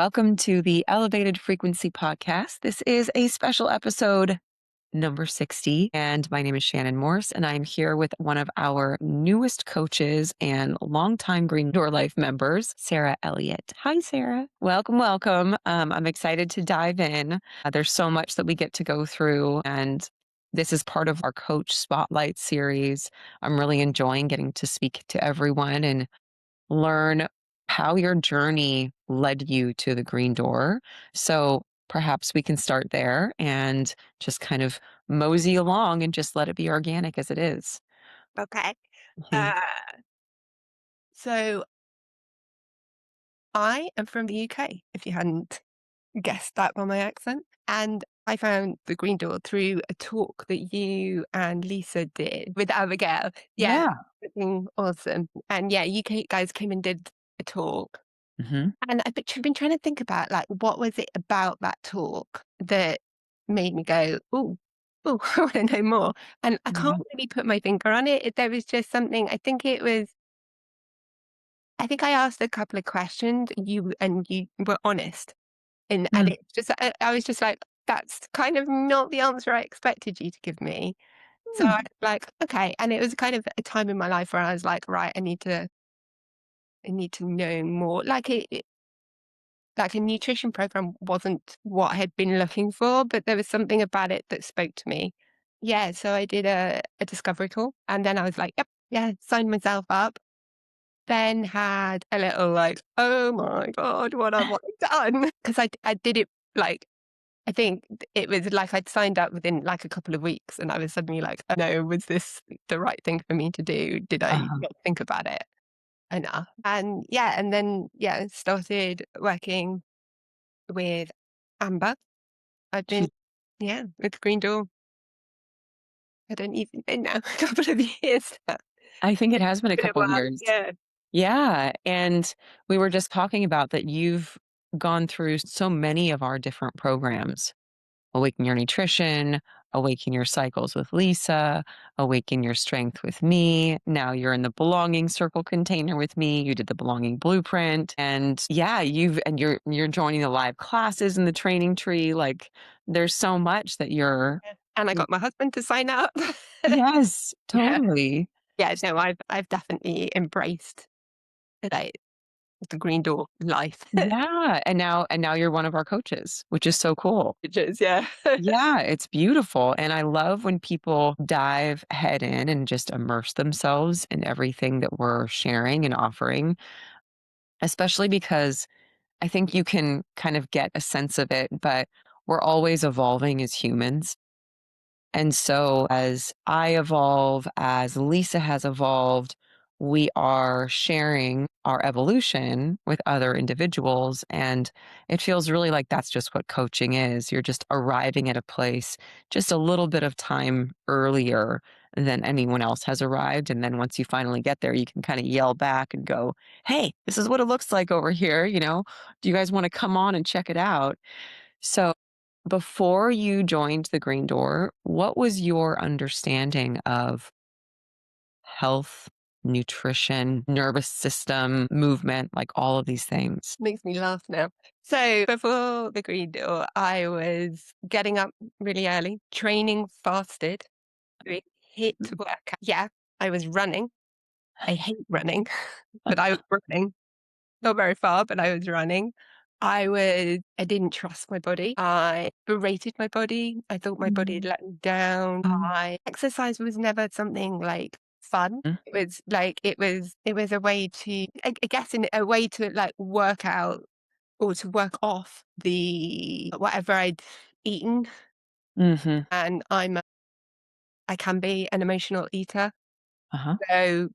Welcome to the Elevated Frequency Podcast. This is a special episode number 60, and my name is Shannon Morse, and I'm here with one of our newest coaches and longtime Green Door Life members, Sarah Elliott. Hi, Sarah. Welcome, welcome. I'm excited to dive in. There's so much that we get to go through, and this is part of our Coach Spotlight series. I'm really enjoying getting to speak to everyone and learn how your journey led you to the green door. So perhaps we can start there and just kind of mosey along and just let it be organic as it is. Okay. Mhm. Uh, so I am from the UK, if you hadn't guessed that by my accent. And I found the Green Door through a talk that you and Lisa did with Abigail. Yeah, Yeah. freaking awesome. And yeah, you guys came and did a talk. Hmm. And been trying to think about like what was it about that talk that made me go, oh, I want to know more. And I can't Yeah. really put my finger on it. There was just something. I think I asked a couple of questions, you were honest, and Mm. it's just I was just like, "That's kind of not the answer I expected you to give me." So I Mm. like, "Okay," and it was kind of a time in my life where I was like, "Right, I need to know more." Like a nutrition program wasn't what I had been looking for, but there was something about it that spoke to me. Yeah, so I did a discovery call, and then I was like, "Yep, yeah," signed myself up. Then had a little like, "Oh my god, what have I done?" 'Cause I did it like I think it was like I'd signed up within like a couple of weeks and I was suddenly like, "Oh no, was this the right thing for me to do? Did I Uh-huh. not think about it enough?" And yeah, and then yeah, started working with Amber. I've been She's, yeah, with Green Door. I don't even know now, a couple of years now. I think it has been a Been a couple while. years. Yeah. Yeah. And we were just talking about that you've gone through so many of our different programs. Awaken Your Nutrition, Awaken Your Cycles with Lisa, Awaken Your Strength with me. Now you're in the belonging circle container with me. You did the belonging blueprint. And yeah, you're joining the live classes in the training tree. Like there's so much that you're Yeah. And I got my husband to sign up. yes, Yeah. totally. Yeah, no, I've definitely embraced, like, the green door life. Yeah. And now you're one of our coaches, which is so cool. Which is yeah. Yeah, it's beautiful. And I love when people dive head in and just immerse themselves in everything that we're sharing and offering, especially because I think you can kind of get a sense of it, but we're always evolving as humans. And so, as I evolve, as Lisa has evolved, we are sharing our evolution with other individuals. And it feels really like that's just what coaching is. You're just arriving at a place just a little bit of time earlier than anyone else has arrived. And then once you finally get there, you can kind of yell back and go, "Hey, this is what it looks like over here. Do you guys want to come on and check it out?" So, before you joined the Green Door, what was your understanding of health, nutrition, nervous system, movement, like all of these things? Makes me laugh now. So, before the green door, I was getting up really early, training fasted, doing HIIT workout. Yeah, I was running. I hate running, but I was running. Not very far, but I was running. I didn't trust my body. I berated my body. I thought my body had Mm. let me down. Oh. Exercise was never something like fun. Mm. It was a way to I guess in a way to like work out or to work off the whatever I'd eaten. Mhm. And I can be an emotional eater. Uh-huh. So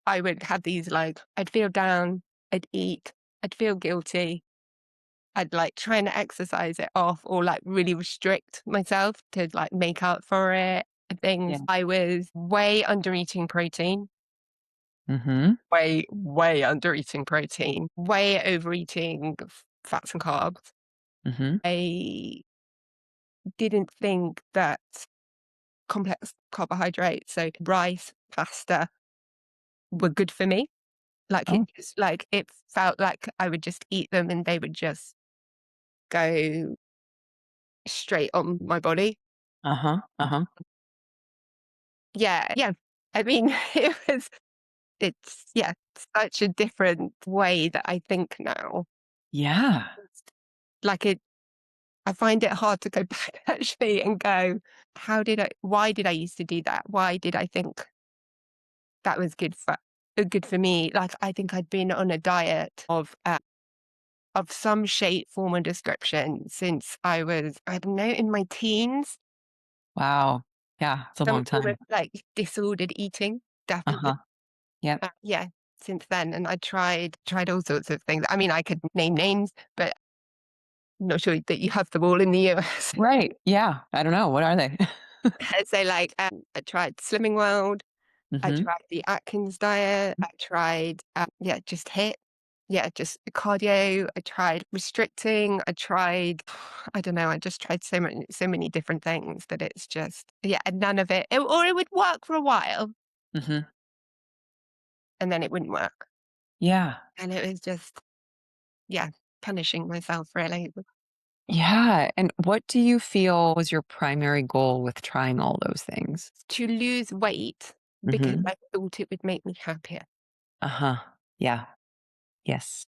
I would have these like I'd feel down, I'd eat, I'd feel guilty, I'd like try and exercise it off or like really restrict myself to like make up for it and Yeah. things. I was way under eating protein, Mhm. way under eating protein, way overeating fats and carbs. Mhm. I didn't think that complex carbohydrates, so rice, pasta, were good for me. Like, it Oh, just like, it felt like I would just eat them and they would just go straight on my body. uh-huh, uh-huh. Yeah, yeah. I mean, it's such a different way that I think now. Yeah. Like, I find it hard to go back actually and go, why did I used to do that? Why did I think that was good for me? Like, I think I'd been on a diet of some shape, form, or description since I was, I don't know, in my teens. Wow. Yeah, it's a Some long form of time. like disordered eating, definitely. Uh-huh. Yep. Yeah, since then, and I tried all sorts of things. I mean, I could name names, but I'm not sure that you have them all in the US. Right. Yeah. I don't know. What are they? So, like, I tried Slimming World, I Mhm. tried the Atkins diet, I tried, just HIIT, just cardio, I tried restricting, I tried, I don't know, I just tried so many different things that it's just, and none of or it would work for a while Mhm. and then it wouldn't work. Yeah. And it was just, yeah, punishing myself really. Yeah, and what do you feel was your primary goal with trying all those things? To lose weight because Mhm. I thought it would make me happier. Uh-huh. Yeah. Yes.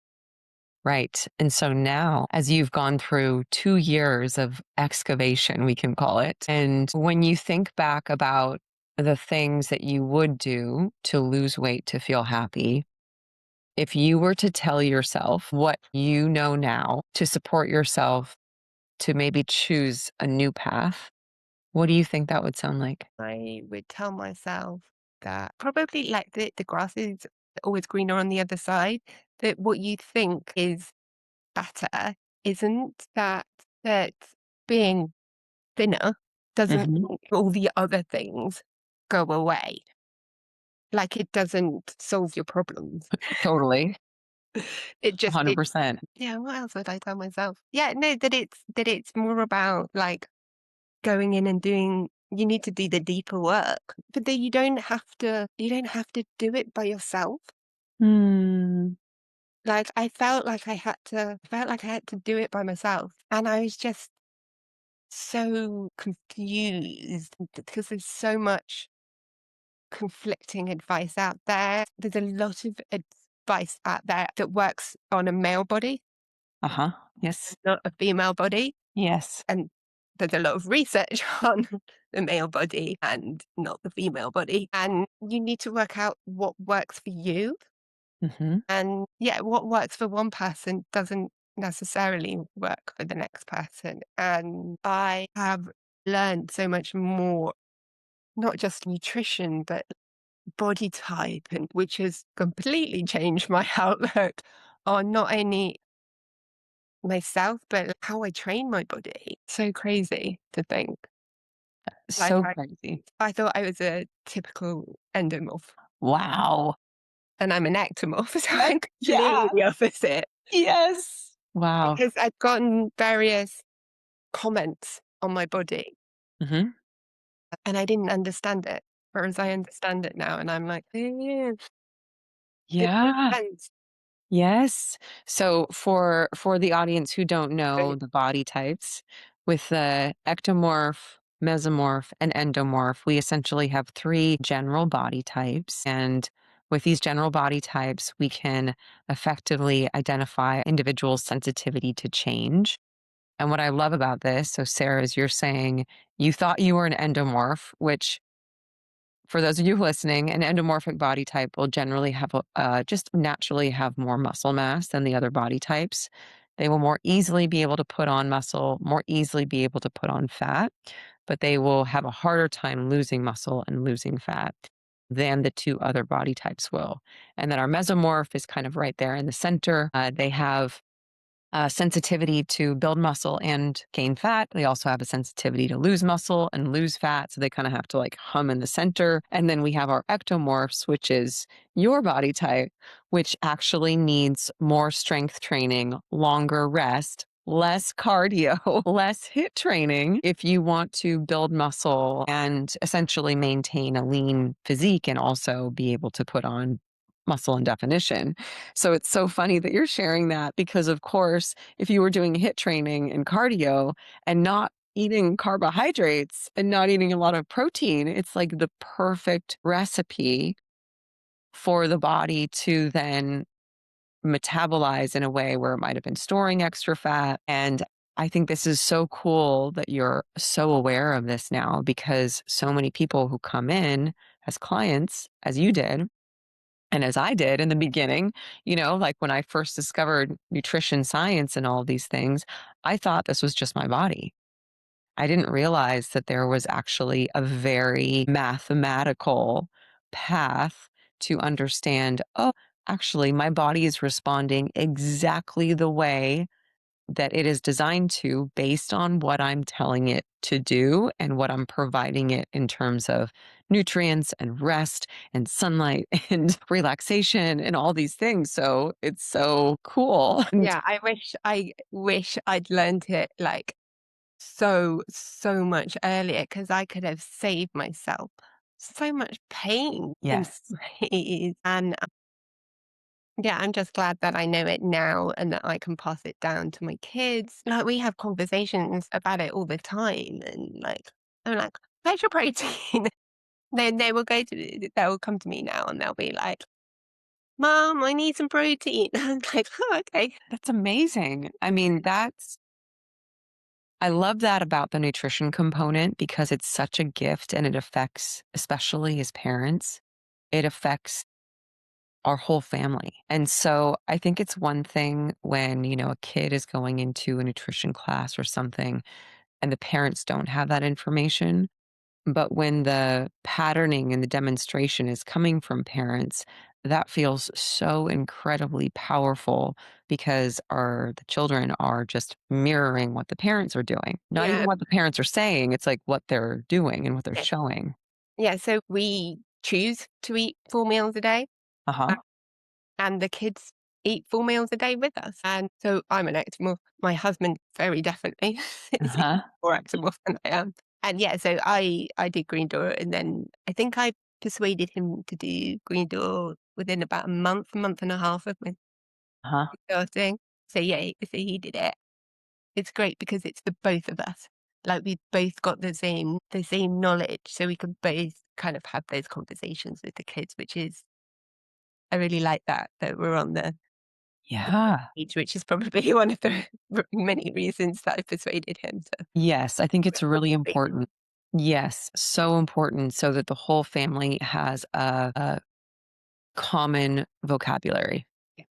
Right. And so now, as you've gone through 2 years of excavation, we can call it, and when you think back about the things that you would do to lose weight to feel happy, if you were to tell yourself what you know now to support yourself to maybe choose a new path, what do you think that would sound like? I would tell myself that probably like the grass is always greener on the other side, that what you think is better isn't that being thinner doesn't Mhm. mean all the other things go away. Like it doesn't solve your problems. Totally. It 100%. yeah, what else would I tell myself? Yeah, no, that it's more about like going in and doing you need to do the deeper work, but then you don't have to do it by yourself. Mm. Like, I felt like I had to do it by myself, and I was just so confused because there's so much conflicting advice out there. There's a lot of advice out there that works on a male body, Uh-huh. Yes. not a female body, Yes. and there's a lot of research on the male body and not the female body, and you need to work out what works for you. Mhm. And yeah, what works for one person doesn't necessarily work for the next person. And I have learned so much more, not just nutrition, but body type, and which has completely changed my outlook on not only myself, but how I train my body. So crazy to think. Like So crazy. I thought I was a typical endomorph Wow. and I'm an ectomorph, so Yes. I'm Yeah. completely the opposite. Yes. Wow. Because I've gotten various comments on my body, Mhm. and I didn't understand it, whereas I understand it now, and I'm like, "Yeah, it makes Yeah. sense." Yes. So for the audience who don't know But the body types, with the ectomorph, mesomorph, and endomorph, we essentially have 3 general body types. And with these general body types, we can effectively identify individuals' sensitivity to change. And what I love about this, so Sarah, is you're saying you thought you were an endomorph, which for those of you listening, an endomorphic body type will generally have just naturally have more muscle mass than the other body types. They will more easily be able to put on muscle, more easily be able to put on fat, but they will have a harder time losing muscle and losing fat than the 2 other body types will. And then our mesomorph is kind of right there in the center. They have sensitivity to build muscle and gain fat. They also have a sensitivity to lose muscle and lose fat. So they kind of have to like hum in the center. And then we have our ectomorphs, which is your body type, which actually needs more strength training, longer rest, less cardio, less hit training if you want to build muscle and essentially maintain a lean physique and also be able to put on muscle and definition. So it's so funny that you're sharing that because, of course, if you were doing HIIT training and cardio and not eating carbohydrates and not eating a lot of protein, it's like the perfect recipe for the body to then metabolize in a way where it might have been storing extra fat. And I think this is so cool that you're so aware of this now because so many people who come in as clients, as you did, and as I did in the beginning, like when I first discovered nutrition science and all these things, I thought this was just my body. I didn't realize that there was actually a very mathematical path to understand, oh, actually, my body is responding exactly the way that it is designed to based on what I'm telling it to do and what I'm providing it in terms of nutrients and rest and sunlight and relaxation and all these things. So it's so cool. And Yeah, I wish I'd learned it, like, so much earlier because I could have saved myself so much pain and yes. strain, and, yeah, I'm just glad that I know it now and that I can pass it down to my kids. Like, we have conversations about it all the time, and, like, I'm like, "Where's your protein?" Then they'll come to me now, and they'll be like, "Mom, I need some protein." I'm like, "Oh, okay." That's amazing. I mean, I love that about the nutrition component because it's such a gift and it affects, especially as parents, it affects our whole family. And so I think it's one thing when, a kid is going into a nutrition class or something and the parents don't have that information. But when the patterning and the demonstration is coming from parents, that feels so incredibly powerful because the children are just mirroring what the parents are doing. Not even Yeah, what the parents are saying, it's like what they're doing and what they're yeah, showing. yeah, so we choose to eat 4 meals a day. Uh-huh. And the kids eat 4 meals a day with us, and so I'm an ectomorph. My husband very definitely is even Uh-huh. more ectomorph than I am. And yeah, so I did Green Door, and then I think I persuaded him to do Green Door within about a month and a half of me Uh-huh. starting. So yeah, so he did it. It's great because it's the both of us. Like, we both got the same knowledge, so we could both kind of have those conversations with the kids, which is I really like that we're on the Yeah. age, which is probably one of the many reasons that I persuaded him to Yes, I think it's work really with me. important. Yes, so important so that the whole family has a common vocabulary Yeah.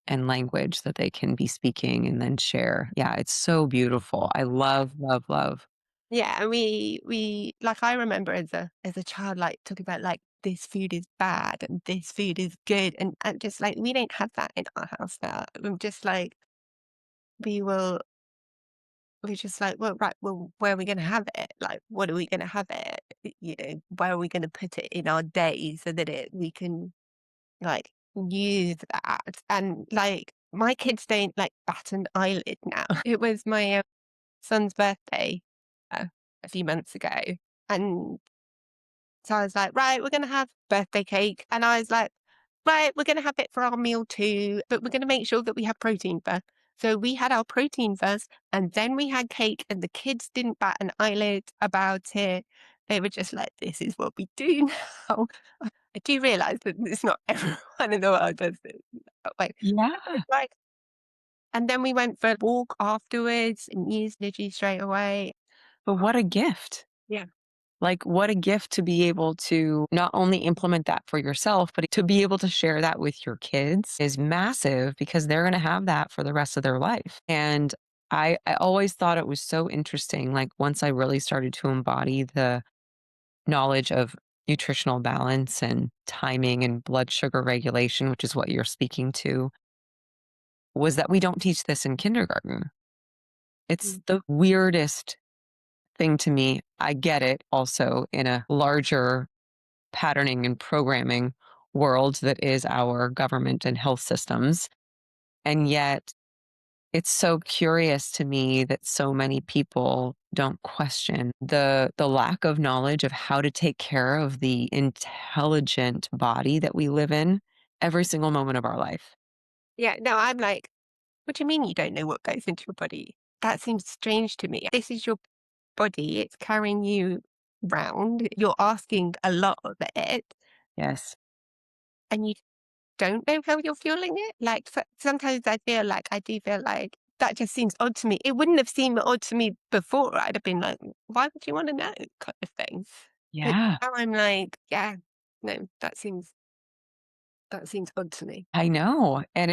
and language that they can be speaking and then share. Yeah, it's so beautiful. I love, love, love. Yeah, and we like, I remember as a child, like, talking about, like, this food is bad and this food is good, and just, like, we don't have that in our house now. I'm just like, we will we're just like, "Well, right, well, where are we gonna have it? Like, what are we gonna have it? Where are we gonna put it in our day so that we can, like, use that?" And, like, my kids don't, like, bat an eyelid now. It was my son's birthday, uh, a few months ago, and so I was like, "Right, we're gonna have birthday cake," and I was like, "Right, we're gonna have it for our meal too, but we're gonna make sure that we have protein first." So we had our protein first, and then we had cake, and the kids didn't bat an eyelid about it. They were just like, "This is what we do now." I do realize that it's not everyone in the world does it that way. Yeah. It's like, and then we went for a walk afterwards and used Digi straight away. But what a gift. Yeah. Like, what a gift to be able to not only implement that for yourself, but to be able to share that with your kids is massive because they're going to have that for the rest of their life. And I always thought it was so interesting. Like, once I really started to embody the knowledge of nutritional balance and timing and blood sugar regulation, which is what you're speaking to, was that we don't teach this in kindergarten. It's Mm. the weirdest thing to me. I get it also in a larger patterning and programming world that is our government and health systems. And yet, it's so curious to me that so many people don't question the lack of knowledge of how to take care of the intelligent body that we live in every single moment of our life. Yeah, no, I'm like, "What do you mean you don't know what goes into your body? That seems strange to me. This is your body, it's carrying you round, you're asking a lot of it, Yes. and you don't know how you're fueling it?" Like, sometimes I do feel like that just seems odd to me. It wouldn't have seemed odd to me before. I'd have been like, "Why would you wanna know?" kind of thing. But Yeah. now I'm like, "Yeah, no, that seems odd to me." I know. And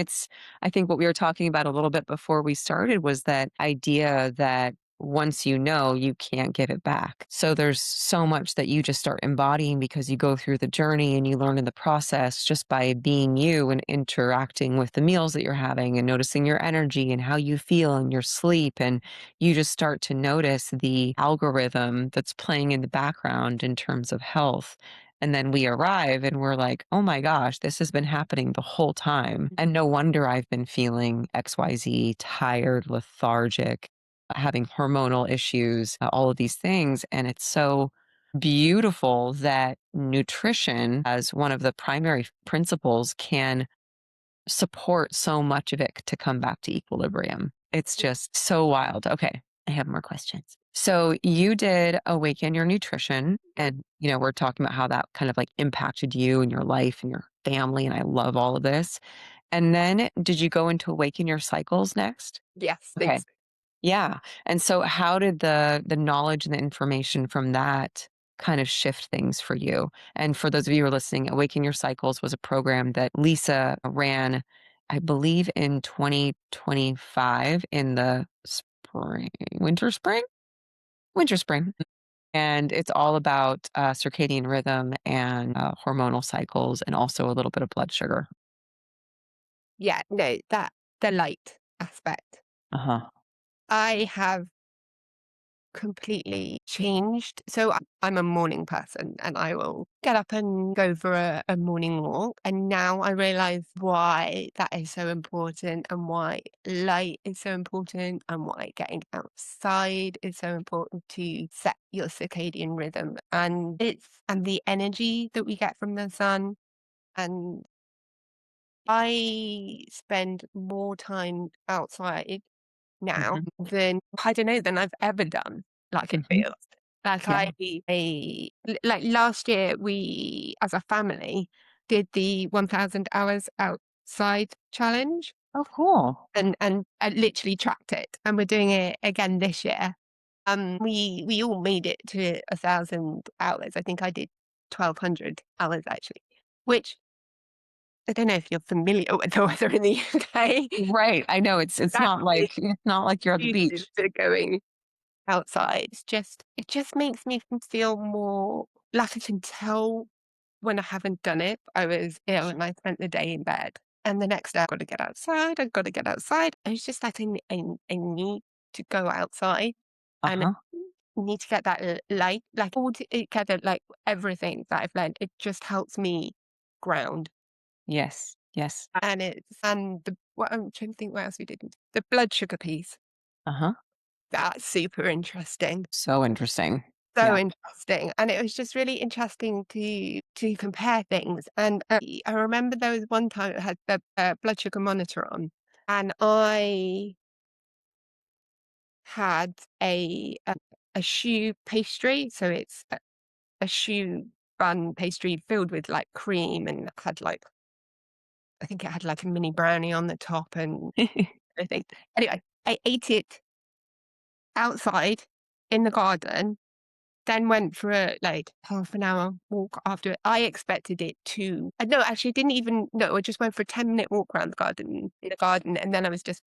I think what we were talking about a little bit before we started was that idea that once you know, you can't give it back. So there's so much that you just start embodying because you go through the journey and you learn in the process just by being you and interacting with the meals that you're having and noticing your energy and how you feel and your sleep. And you just start to notice the algorithm that's playing in the background in terms of health. And then we arrive and we're like, oh my gosh, this has been happening the whole time. And no wonder I've been feeling XYZ, tired, lethargic, having hormonal issues, all of these things. And it's so beautiful that nutrition, as one of the primary principles, can support so much of it to come back to equilibrium. It's just so wild. Okay, I have more questions. So you did Awaken Your Nutrition, and we're talking about how that kind of like impacted you and your life and your family, and I love all of this. And then did you go into Awaken Your Cycles next? Yes, Okay. thanks. Yeah. And so how did the knowledge and the information from that kind of shift things for you? And for those of you who are listening, Awaken Your Cycles was a program that Lisa ran, I believe in 2025 in the spring, winter, spring, winter, spring. And it's all about circadian rhythm and hormonal cycles and also a little bit of blood sugar. Yeah, no, that the light aspect. Uh huh. I have completely changed. So I'm a morning person and I will get up and go for a morning walk. And now I realize why that is so important and why light is so important and why getting outside is so important to set your circadian rhythm. And the energy that we get from the sun. And I spend more time outside now Hmm. than I don't know, than I've ever done, like, it Hmm. feels. Like, Yeah. like, last year, we, as a family, did the 1,000 hours outside challenge Oh, cool. and I literally tracked it, and we're doing it again this year. We all made it to 1,000 hours. I think I did 1,200 hours, actually, which I don't know if you're familiar with the weather in the UK. Right. I know it's That not is like you're at the used beach. to going outside. It just makes me feel more like I can tell when I haven't done it. I was ill and I spent the day in bed. And the next day, I've got to get outside. I've got to get outside. I was just like, I need to go outside and I Uh-huh. need to get that light, like all together, like everything that I've learned. It just helps me ground. Yes. Yes. And what I'm trying to think what else we did. The blood sugar piece. Uh-huh. That's super interesting. So interesting. So Yeah. interesting, and it was just really interesting to compare things, and, I remember there was one time it had the, blood sugar monitor on, and I had a choux pastry, so it's a choux bun pastry filled with, like, cream and had, like I think it had, like, a mini brownie on the top and everything. Anyway, I ate it outside in the garden. Then went for a, like, half an hour walk after it. I expected it to no, actually, didn't even no, I just went for a 10-minute walk around the garden, and then I was just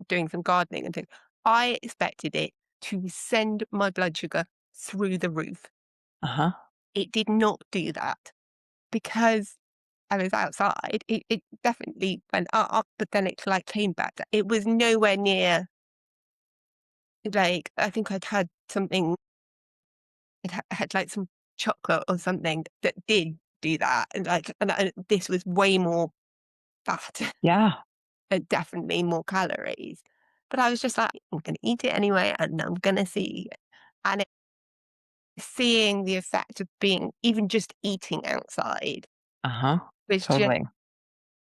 doing some gardening and things. I expected it to send my blood sugar through the roof. Uh-huh. It did not do that because I was outside. It definitely went up, but then it, like, came back. It was nowhere near, like, I think I'd had something it had, like, some chocolate or something that did do that, and this was way more fat Yeah. and definitely more calories. But I was just like, "I'm gonna eat it anyway, and I'm gonna see." And seeing the effect of being even just eating outside Uh-huh. was just Totally.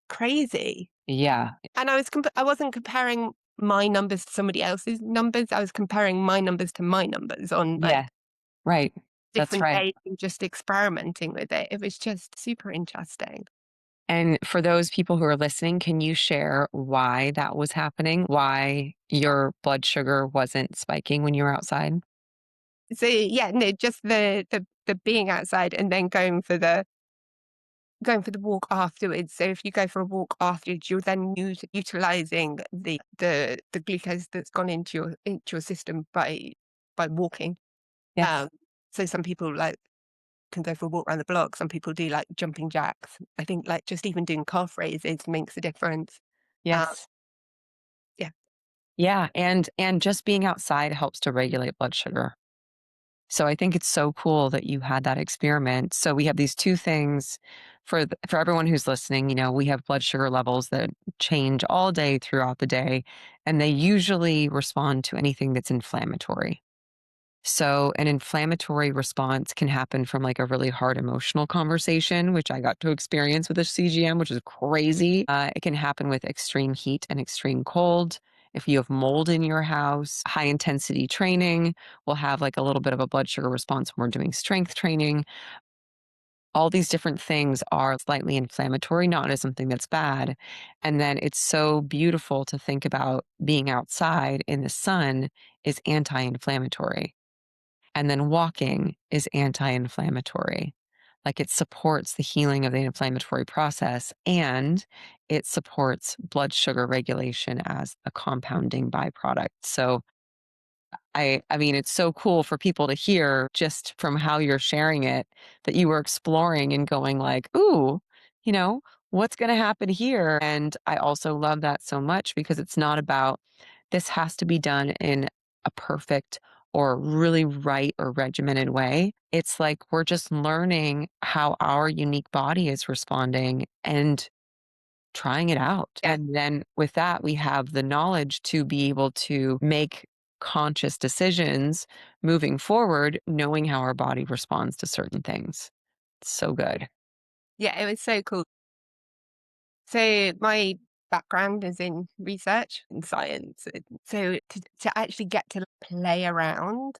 crazy. Yeah. And I wasn't comparing my numbers to somebody else's numbers. I was comparing my numbers to my numbers on, like, Yeah. Right. That's different right. days and just experimenting with it. It was just super interesting. And for those people who are listening, can you share why that was happening? Why your blood sugar wasn't spiking when you were outside? So, yeah, no, just the being outside and then going for the walk afterwards. So if you go for a walk afterwards, you're then utilizing the glucose that's gone into your system by walking. Yes. Um, so some people like can go for a walk around the block. Some people do like jumping jacks. I think like just even doing calf raises makes a difference. Um, Yes. yeah, Yeah, and just being outside helps to regulate blood sugar. So I think it's so cool that you had that experiment. So we have these 2 things for everyone who's listening, we have blood sugar levels that change all day throughout the day, and they usually respond to anything that's inflammatory. So an inflammatory response can happen from like a really hard emotional conversation, which I got to experience with a CGM, which is crazy. It can happen with extreme heat and extreme cold. If you have mold in your house, high intensity training will have like a little bit of a blood sugar response when we're doing strength training. All these different things are slightly inflammatory, not as something that's bad. And then it's so beautiful to think about being outside in the sun is anti inflammatory, and then walking is anti-inflammatory. Like it supports the healing of the inflammatory process and it supports blood sugar regulation as a compounding byproduct. So I mean, it's so cool for people to hear just from how you're sharing it that you were exploring and going like, "Ooh, you know, what's gonna happen here?" And I also love that so much because it's not about this has to be done in a perfect or really right or regimented way. It's like we're just learning how our unique body is responding and trying it out. yeah, And then with that, we have the knowledge to be able to make conscious decisions moving forward, knowing how our body responds to certain things. It's so good. yeah. It was so cool. So my background is in research and science. So to actually get to play around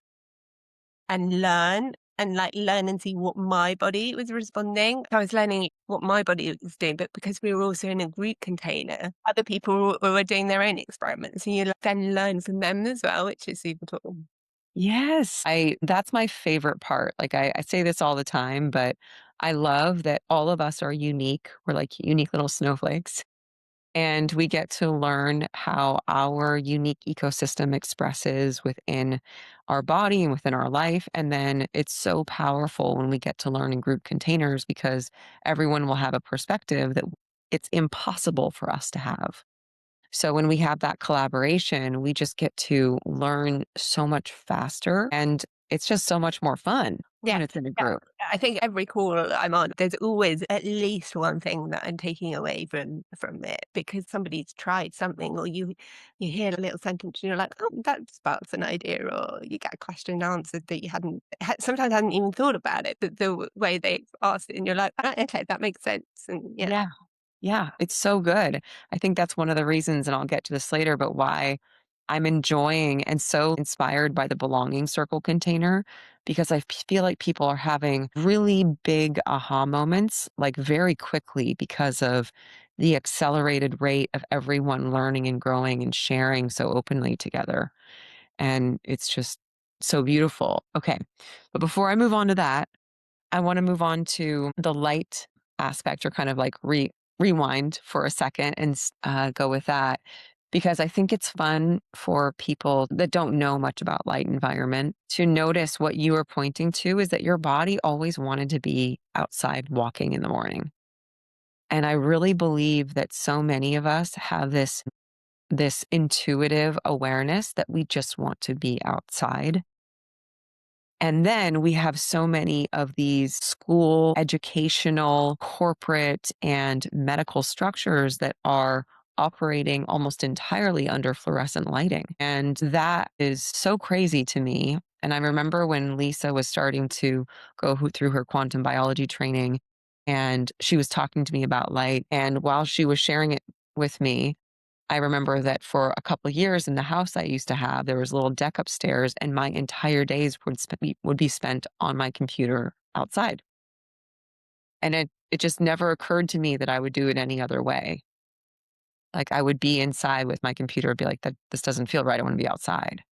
and learn and, like, learn and see what my body was responding. I was learning what my body was doing, but because we were also in a group container, other people were doing their own experiments, and you then learn from them as well, which is super cool. Yes. I That's my favorite part. Like I say this all the time, but I love that all of us are unique. We're like unique little snowflakes. And we get to learn how our unique ecosystem expresses within our body and within our life. And then it's so powerful when we get to learn in group containers because everyone will have a perspective that it's impossible for us to have. So when we have that collaboration, we just get to learn so much faster and it's just so much more fun Yeah. when it's in a Yeah. group. I think every call I'm on, there's always at least one thing that I'm taking away from it because somebody's tried something or you hear a little sentence and you're like, "Oh, that sparks an idea," or you get a question answered that you sometimes hadn't even thought about it, but the way they asked it and you're like, "Ah, okay, that makes sense." And yeah. Yeah. Yeah, it's so good. I think that's one of the reasons, and I'll get to this later, but why I'm enjoying and so inspired by the belonging circle container because feel like people are having really big aha moments like very quickly because of the accelerated rate of everyone learning and growing and sharing so openly together. And it's just so beautiful. Okay. But before I move on to that, I want to move on to the light aspect or kind of like rewind for a second and go with that because I think it's fun for people that don't know much about light environment to notice what you are pointing to is that your body always wanted to be outside walking in the morning. And I really believe that so many of us have this intuitive awareness that we just want to be outside, and then we have so many of these school, educational, corporate, and medical structures that are operating almost entirely under fluorescent lighting. And that is so crazy to me. And I remember when Lisa was starting to through her quantum biology training, and she was talking to me about light. And while she was sharing it with me, I remember that for a couple of years in the house I used to have, there was a little deck upstairs, and my entire days would be spent on my computer outside. And it just never occurred to me that I would do it any other way. Like, I would be inside with my computer, be like, "That this doesn't feel right, I wanna be outside."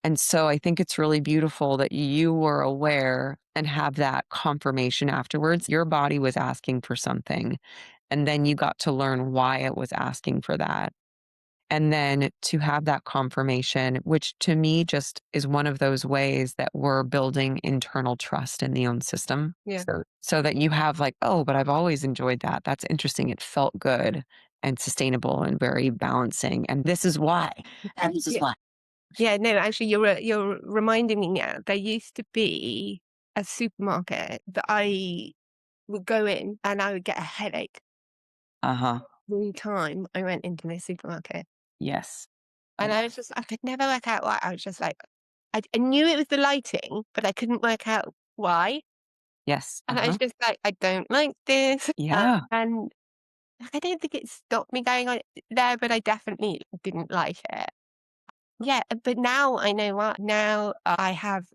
And so I think it's really beautiful that you were aware and have that confirmation afterwards. Your body was asking for something, and then you got to learn why it was asking for that. And then to have that confirmation, which to me just is one of those ways that we're building internal trust in the own system. Yeah. So that you have like, oh, but I've always enjoyed that. That's interesting. It felt good and sustainable and very balancing. And this is why. And this is Yeah. why. Yeah, no, actually, you're reminding me now. There used to be a supermarket that I would go in and I would get a headache Uh-huh. every time I went into this supermarket. Yes. And I was just I could never work out why. I was just like I knew it was the lighting, but I couldn't work out why. Yes. And I was Uh-huh. just like, "I don't like this." Yeah. And like, I don't think it stopped me going on there, but I definitely didn't like it. Yeah, but now I know what. Now I have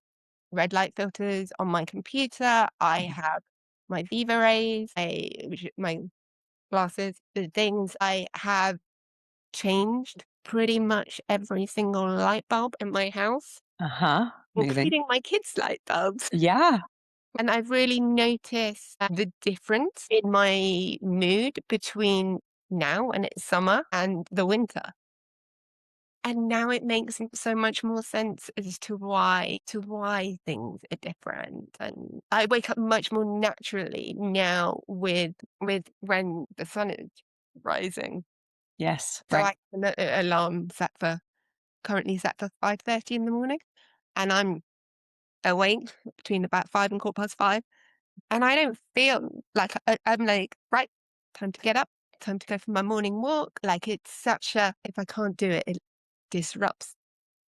red light filters on my computer. I Mhm. have my Viva rays, my glasses, the things. I have changed pretty much every single light bulb in my house, Uh-huh. Amazing. including my kids' light bulbs. Yeah. And I've really noticed the difference in my mood between now and it's summer and the winter. And now it makes so much more sense as to why things are different. And I wake up much more naturally now with when the sun is rising. Yes. So I Right. have an alarm currently set for 5:30 in the morning, and I'm awake between about 5 and 5:15, and I don't feel like I'm like, "Right, time to get up, time to go for my morning walk." Like, it's such a if I can't do it, it disrupts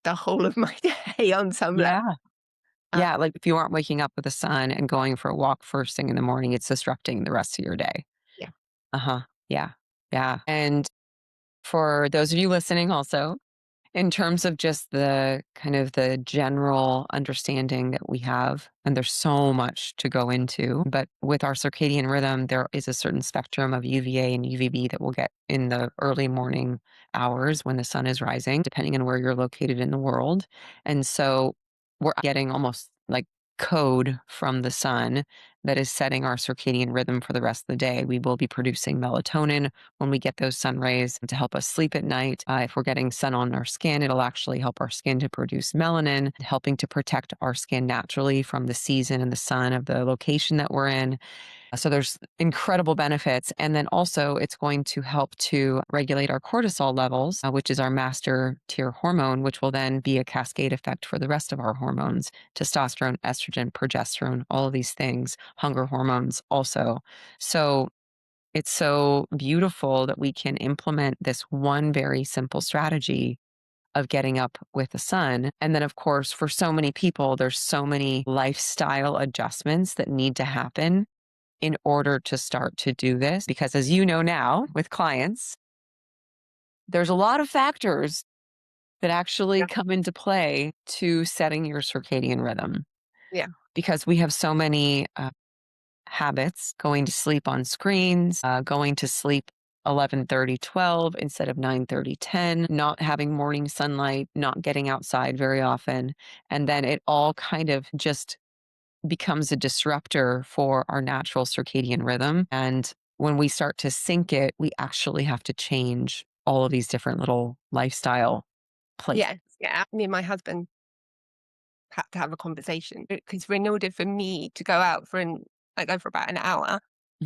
the whole of my day on some level. Yeah. Uh, Yeah. Like if you aren't waking up with the sun and going for a walk first thing in the morning, it's disrupting the rest of your day. yeah, Uh-huh. Yeah. Yeah. And for those of you listening also, in terms of just the kind of the general understanding that we have, and there's so much to go into, but with our circadian rhythm, there is a certain spectrum of UVA and UVB that we'll get in the early morning hours when the sun is rising, depending on where you're located in the world. And so we're getting almost like code from the sun that is setting our circadian rhythm for the rest of the day. We will be producing melatonin when we get those sun rays to help us sleep at night. If we're getting sun on our skin, it'll actually help our skin to produce melanin, helping to protect our skin naturally from the season and the sun of the location that we're in. So there's incredible benefits. And then also it's going to help to regulate our cortisol levels, which is our master tier hormone, which will then be a cascade effect for the rest of our hormones, testosterone, estrogen, progesterone, all of these things, hunger hormones also. So it's so beautiful that we can implement this one very simple strategy of getting up with the sun. And then, of course, for so many people, there's so many lifestyle adjustments that need to happen in order to start to do this. Because as you know now with clients, there's a lot of factors that actually yeah, come into play to setting your circadian rhythm yeah, because we have so many habits, going to sleep on screens, going to sleep 11:30, 12 instead of 9:30, 10, not having morning sunlight, not getting outside very often. And then it all kind of just becomes a disruptor for our natural circadian rhythm. And when we start to sync it, we actually have to change all of these different little lifestyle places. yes, yeah. Me and my husband had to have a conversation because in order for me to go out I go for about an hour,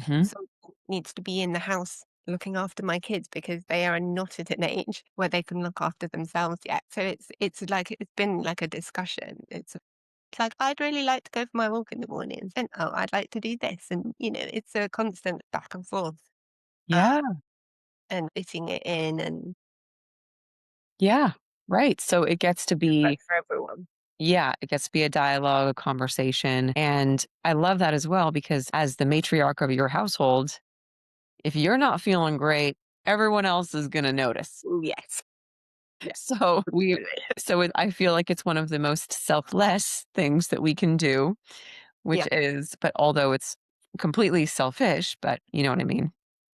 Hmm. someone needs to be in the house looking after my kids because they are not at an age where they can look after themselves yet. So it's like it's been like a discussion. It's like I'd really like to go for my walk in the mornings, and oh, I'd like to do this, and it's a constant back and forth, uh, Yeah. and fitting it in, and Yeah. Right. So it gets to right be for everyone. Yeah, it gets to be a dialogue, a conversation. And I love that as well because as the matriarch of your household, if you're not feeling great, everyone else is going to notice. Yes. Yeah. So I feel like it's one of the most selfless things that we can do, which Yeah. is, but although it's completely selfish, but you know what I mean?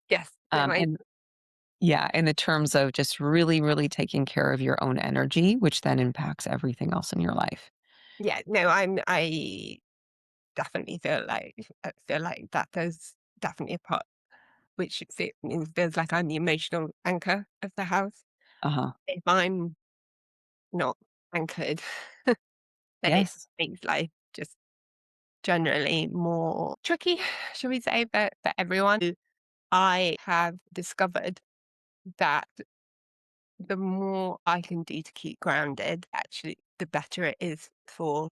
Yes. No, And yeah, in the terms of just really, really taking care of your own energy, which then impacts everything else in your life. yeah, no, I definitely feel like that there's definitely a part which feels like I'm the emotional anchor of the house. Uh-huh. If I'm not anchored, then it Yes. makes life just generally more tricky, shall we say, for everyone. I have discovered that the more I can do to keep grounded, actually, the better it is for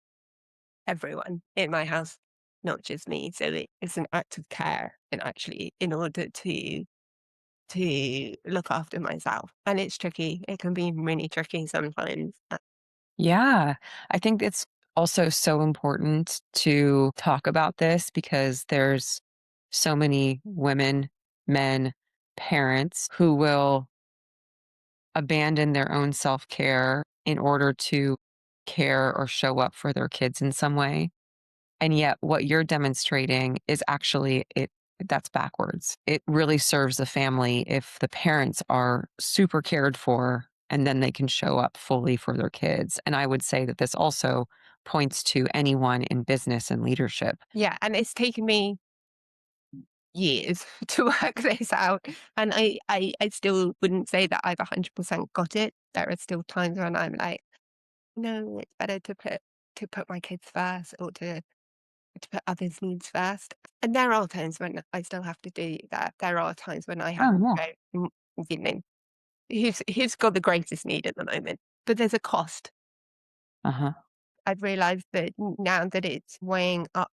everyone in my house, not just me. So it's an act of care, and actually, in order to look after myself, and it's tricky. It can be really tricky sometimes. Yeah. I think it's also so important to talk about this because there's so many women, men, parents who will abandon their own self-care in order to care or show up for their kids in some way. And yet what you're demonstrating is actually it that's backwards. It really serves the family if the parents are super cared for and then they can show up fully for their kids. And I would say that this also points to anyone in business and leadership. Yeah, and it's taken me years to work this out, and I still wouldn't say that I've 100% got it. There are still times when I'm like, no, it's better to put my kids first, or to put others' needs first. And there are times when I still have to do that. There are times when I have Oh, to yeah. go, you know, who's got the greatest need at the moment? But there's a cost. Uh-huh. I've realized that now that it's weighing up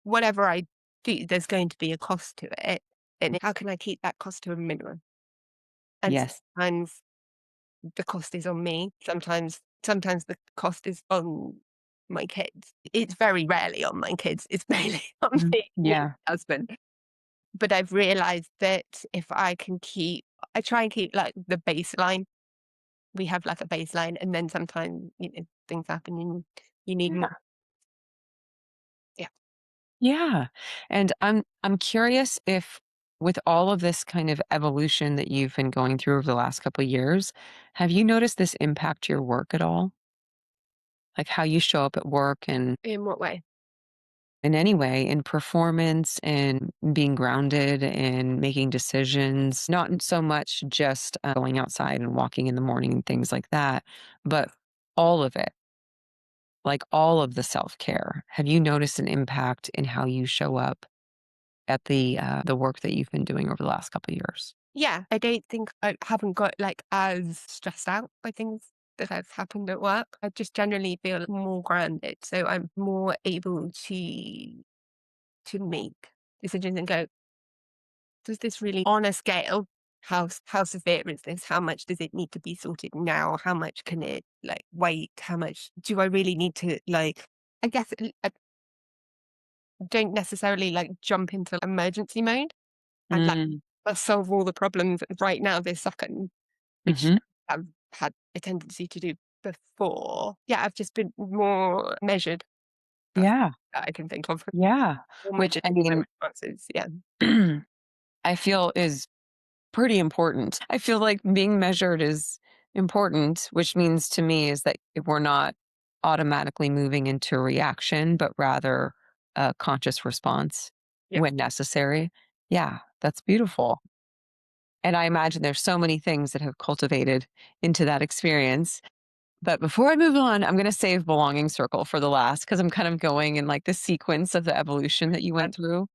whatever I do, there's going to be a cost to it. And how can I keep that cost to a minimum? And Yes. sometimes the cost is on me. Sometimes the cost is on my kids. It's very rarely on my kids. It's mainly on Mhm. me and Yeah. my husband. But I've realized that if I try and keep like the baseline. We have like a baseline, and then sometimes, things happen and you need more. Yeah. Yeah. Yeah. And I'm curious if with all of this kind of evolution that you've been going through over the last couple of years, have you noticed this impact your work at all? Like how you show up at work and In what way? in any way, in performance and being grounded and making decisions, not so much just going outside and walking in the morning and things like that, but all of it, like all of the self care. Have you noticed an impact in how you show up at the work that you've been doing over the last couple of years? Yeah, I don't think I haven't got like as stressed out by things that have happened at work. I just generally feel more grounded, so I'm more able to make decisions and go, does this really on a scale? How severe is this? How much does it need to be sorted now? How much can it like wait? How much do I really need to like? I guess I don't necessarily like jump into emergency mode and like Mm. let's solve all the problems right now this second, which Mhm. I've had a tendency to do before. Yeah, I've just been more measured. That's Yeah. that I can think of. Yeah. More Which measured I in my mean, responses. Yeah. I feel is pretty important. I feel like being measured is important, which means to me is that we're not automatically moving into a reaction, but rather a conscious response Yeah. when necessary. Yeah, that's beautiful. And I imagine there's so many things that have cultivated into that experience. But before I move on, I'm going to save belonging circle for the last because I'm kind of going in like the sequence of the evolution that you Uh, went through.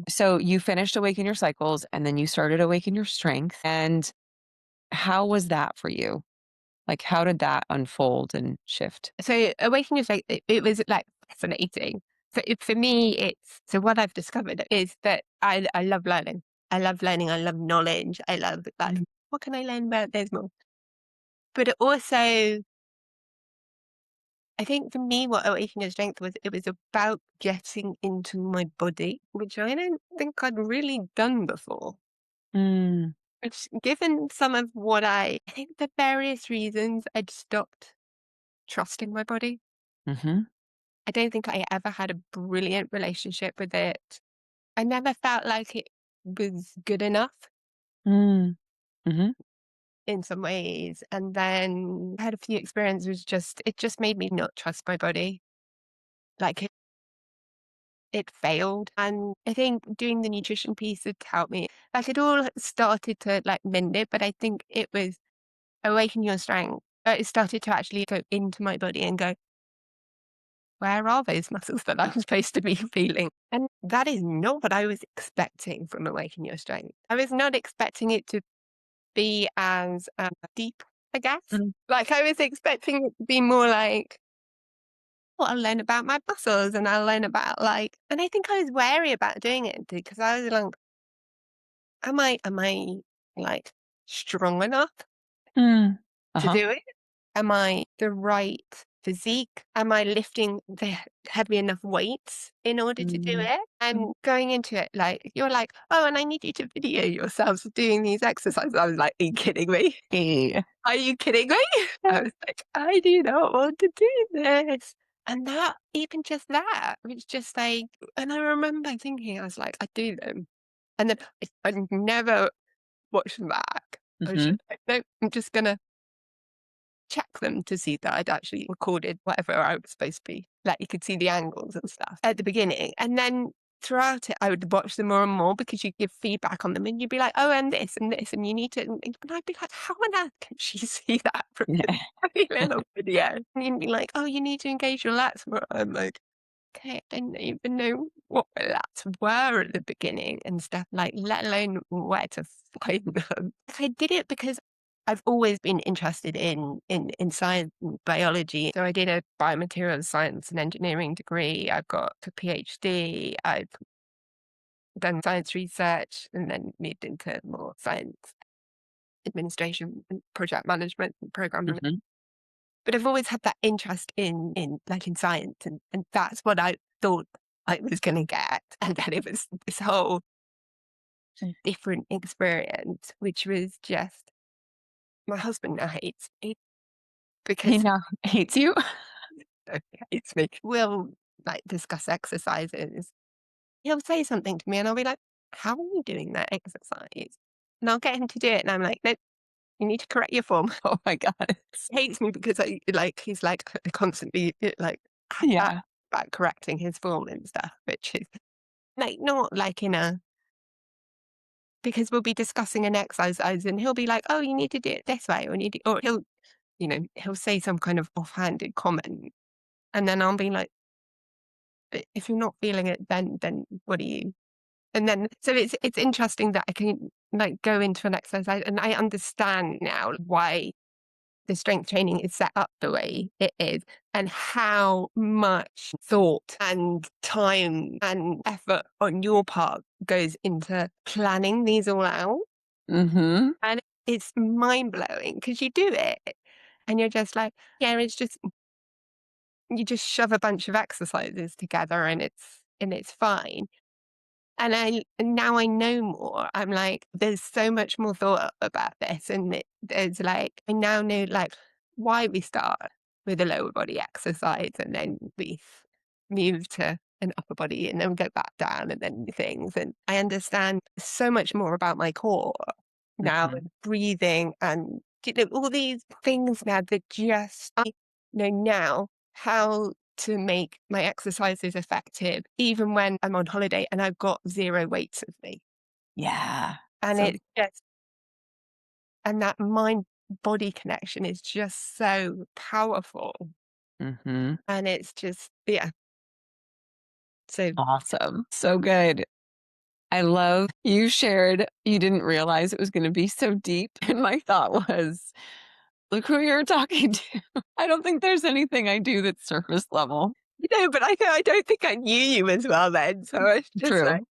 So you finished Awaken Your Cycles and then you started Awaken Your Strength. And how was that for you? Like, how did that unfold and shift? So awakening is like it was like fascinating. So for me, it's so what I've discovered is that I love learning. I love learning. I love knowledge. I love like Mm. what can I learn about this more? But it also I think for me, what Awaken Your Strength was, it was about getting into my body, which I don't think I'd really done before. Mm, Which, given some of what I think the various reasons I'd stopped trusting my body. mhm, I don't think I ever had a brilliant relationship with it. I never felt like it was good enough mm, mhm, in some ways. And then I had a few experiences, just it just made me not trust my body. Like it failed. And I think doing the nutrition piece had helped me. Like it all started to like mend it, but I think it was Awaken Your Strength. It started to actually go into my body and go, where are those muscles that I'm supposed to be feeling? And that is not what I was expecting from Awaken Your Strength. I was not expecting it to be as deep, I guess. mm, Like I was expecting it to be more like, well, I'll learn about my muscles and I'll learn about like, and I think I was wary about doing it because I was like, am I like strong enough mm. to Uh-huh. do it? Am I the right physique? Am I lifting the heavy enough weights in order to do Mm, it? mm. And going into it, like, you're like, oh, and I need you to video yourselves doing these exercises. I was like, are you kidding me? Eh, Are you kidding me? I was like, I do not want to do this. And that, even just that, was just like, and I remember thinking, I was like, I do them. And then I never watched them back. I was mhm. just like, no, I'm just going to check them to see that I'd actually recorded whatever I was supposed to be. Like you could see the angles and stuff at the beginning. And then throughout it, I would watch them more and more because you give feedback on them and you'd be like, oh, and this, and you need to. And I'd be like, how on earth can she see that from Yeah. this tiny little video? And you'd be like, oh, you need to engage your lats more. I'm like, okay, I didn't even know what my lats were at the beginning and stuff, like, let alone where to find them. I did it because I've always been interested in science and biology. So I did a biomaterials science and engineering degree. I've got a PhD. I've done science research and then moved into more science administration and project management and program management. Mhm. But I've always had that interest in like in science and that's what I thought I was gonna get. And then it was this whole different experience, which was just my husband now hates me He because now hates you? he hates me. We'll like discuss exercises. He'll say something to me and I'll be like, how are you doing that exercise? And I'll get him to do it. And I'm like, no, you need to correct your form. Oh my god. He hates me because I like he's like constantly like Yeah. about correcting his form and stuff, which is like not like in a because we'll be discussing an exercise and he'll be like, "Oh, you need to do it this way," or "You need to," or he'll say some kind of offhanded comment, and then I'll be like, If you're not feeling it, then what are you?" And then so it's interesting that I can like go into an exercise and I understand now why the strength training is set up the way it is and how much thought and time and effort on your part goes into planning these all out. Mhm. And it's mind blowing because you do it and you're just like, yeah, it's just, you just shove a bunch of exercises together and it's fine. And now I know more. I'm like, there's so much more thought about this, and there's like I now know like why we start with a lower body exercise, and then we move to an upper body, and then we go back down, and then things. And I understand so much more about my core now, Mhm. and breathing, and all these things now that just I know now how to make my exercises effective, even when I'm on holiday and I've got zero weights with me. Yeah. And So it's just, and that mind body connection is just so powerful. mhm. And it's just, yeah. So Awesome. So good. I love you shared you didn't realize it was gonna be so deep, and my thought was, "Look who you're talking to." I don't think there's anything I do that's surface level. but I don't think I knew you as well then. So it's just like, True.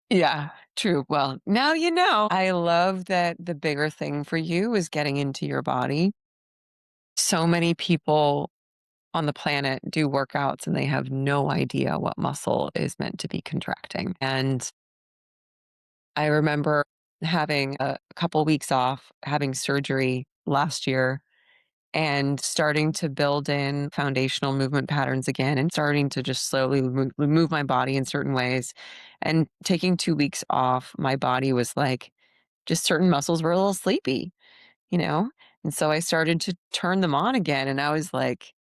Yeah, true. Well, now you know. I love that the bigger thing for you is getting into your body. So many people on the planet do workouts and they have no idea what muscle is meant to be contracting. And I remember having a couple weeks off, having surgery last year, and starting to build in foundational movement patterns again and starting to just slowly move my body in certain ways. And taking 2 weeks off, my body was like, just certain muscles were a little sleepy, you know? And so I started to turn them on again. And I was like,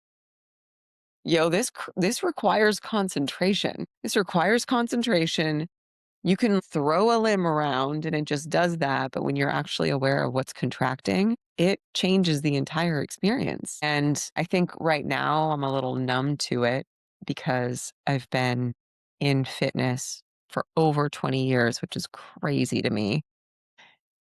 yo, this requires concentration. This requires concentration. You can throw a limb around and it just does that, but when you're actually aware of what's contracting, it changes the entire experience. And I think right now I'm a little numb to it because I've been in fitness for over 20 years, which is crazy to me.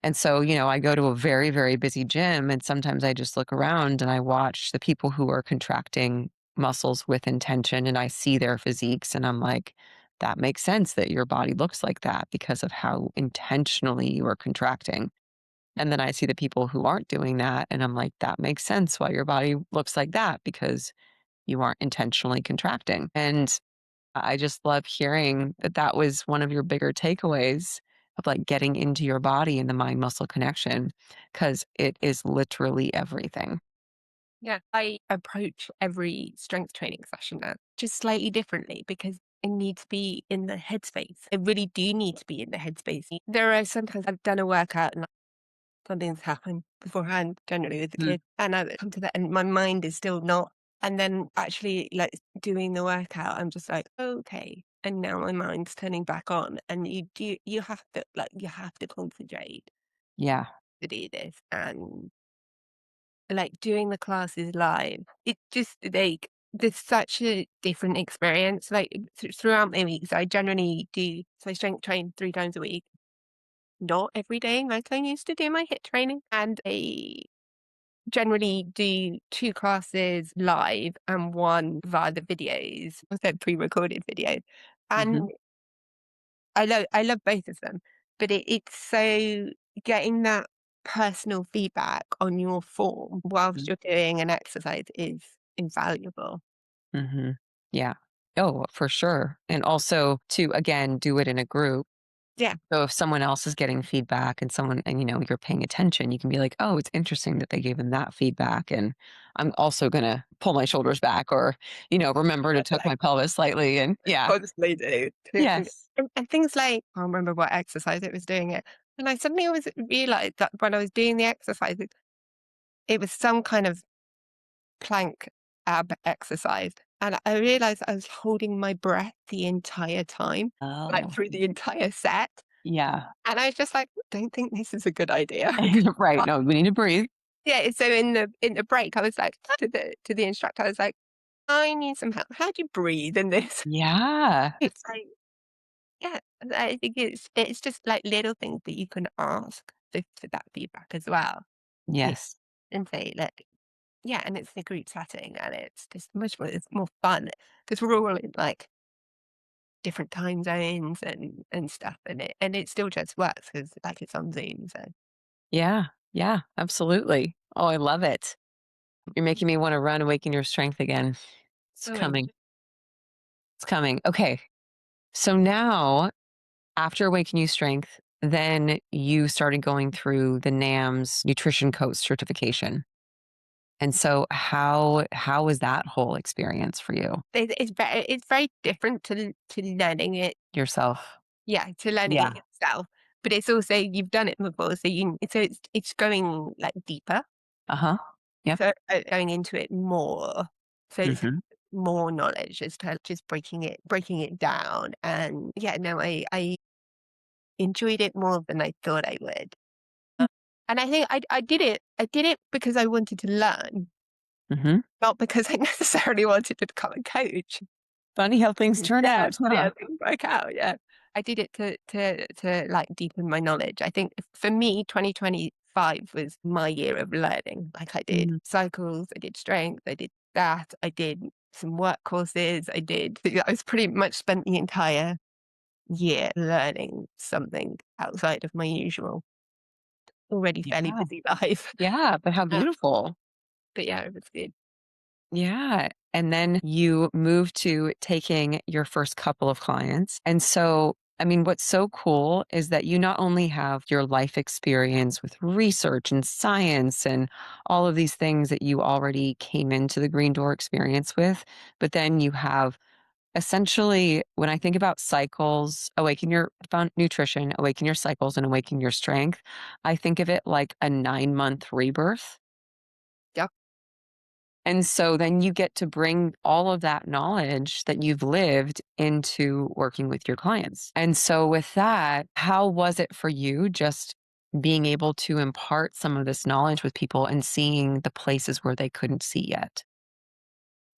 And so, I go to a very, very busy gym and sometimes I just look around and I watch the people who are contracting muscles with intention and I see their physiques and I'm like, that makes sense that your body looks like that because of how intentionally you are contracting. And then I see the people who aren't doing that and I'm like, that makes sense why your body looks like that because you aren't intentionally contracting. And I just love hearing that that was one of your bigger takeaways of like getting into your body and the mind muscle connection because it is literally everything. Yeah, I approach every strength training session now just slightly differently because I need to be in the headspace. I really do need to be in the headspace. There are sometimes I've done a workout and something's happened beforehand, generally with the Mm. kid, and I come to that and my mind is still not. And then actually, like doing the workout, I'm just like, okay. And now my mind's turning back on, and you have to you have to concentrate Yeah. to do this, and like doing the classes live, it just like there's such a different experience. Like throughout my weeks, I generally do so I strength train 3 times a week, not every day like I used to do my hit training, and I generally do 2 classes live and one via the videos, I said pre-recorded videos, Hmm. and I love both of them, but it's so getting that personal feedback on your form whilst you're doing an exercise is invaluable. Hmm. Yeah. Oh, for sure. And also to, again, do it in a group. Yeah, So if someone else is getting feedback and you're paying attention, you can be like, oh, it's interesting that they gave him that feedback. And I'm also going to pull my shoulders back or, remember to tuck my pelvis slightly. And yeah. honestly do. Yes. And things like I can't remember what exercise it was doing it, and I suddenly was realized that when I was doing the exercise, it was some kind of plank ab exercise, and I realized I was holding my breath the entire time, like, Oh, through the entire set, yeah. and I was just like, "Don't think this is a good idea." Right. No, we need to breathe. Yeah, so in the break, I was like to the instructor, I was like, "I need some help. How do you breathe in this?" Yeah. It's like yeah, I think it's just, like, little things that you can ask for that feedback as well. Yeah, Yes. and say, "Look." Yeah, and it's a group setting, and it's just much more it's more fun because 'cause we're all in, like, different time zones and stuff, and it still just works because like, it's on Zoom, so Yeah. Yeah. Absolutely. Oh, I love it. You're making me want to run Awaken Your Strength again. It's oh, and coming. It's coming. Okay. So now, after Awaken You Strength, then you started going through the NAMS nutrition coach certification. And so how was that whole experience for you? it's very different to learning it Yourself? yeah, to learning Yeah. it yourself, but it's also you've done it before, so it's going, like, deeper, Uh-huh. Yep. so, going into it more, so it's Mhm. more knowledge, just kind of just breaking it down, and yeah, no, I enjoyed it more than I thought I would. And I think I did it because I wanted to learn, Mhm. not because I necessarily wanted to become a coach. Funny how things turn Yeah, out, huh? yeah, things work out, yeah. I did it to, like, deepen my knowledge. I think for me, 2025 was my year of learning. Like, I did Mhm. cycles, I did strength, I did that, I did some work courses, I was pretty much spent the entire year learning something outside of my usual, already fairly Yeah. busy life. Yeah, but how Uh, beautiful. but yeah, it was good. Yeah. And then you move to taking your first couple of clients. And so, I mean, what's so cool is that you not only have your life experience with research and science and all of these things that you already came into the Green Door experience with, but then you have essentially, when I think about cycles, Awaken Your Nutrition, Awaken Your Cycles, and Awaken Your Strength, I think of it like a 9-month rebirth. Yep. And so then you get to bring all of that knowledge that you've lived into working with your clients. And so, with that, how was it for you just being able to impart some of this knowledge with people and seeing the places where they couldn't see yet?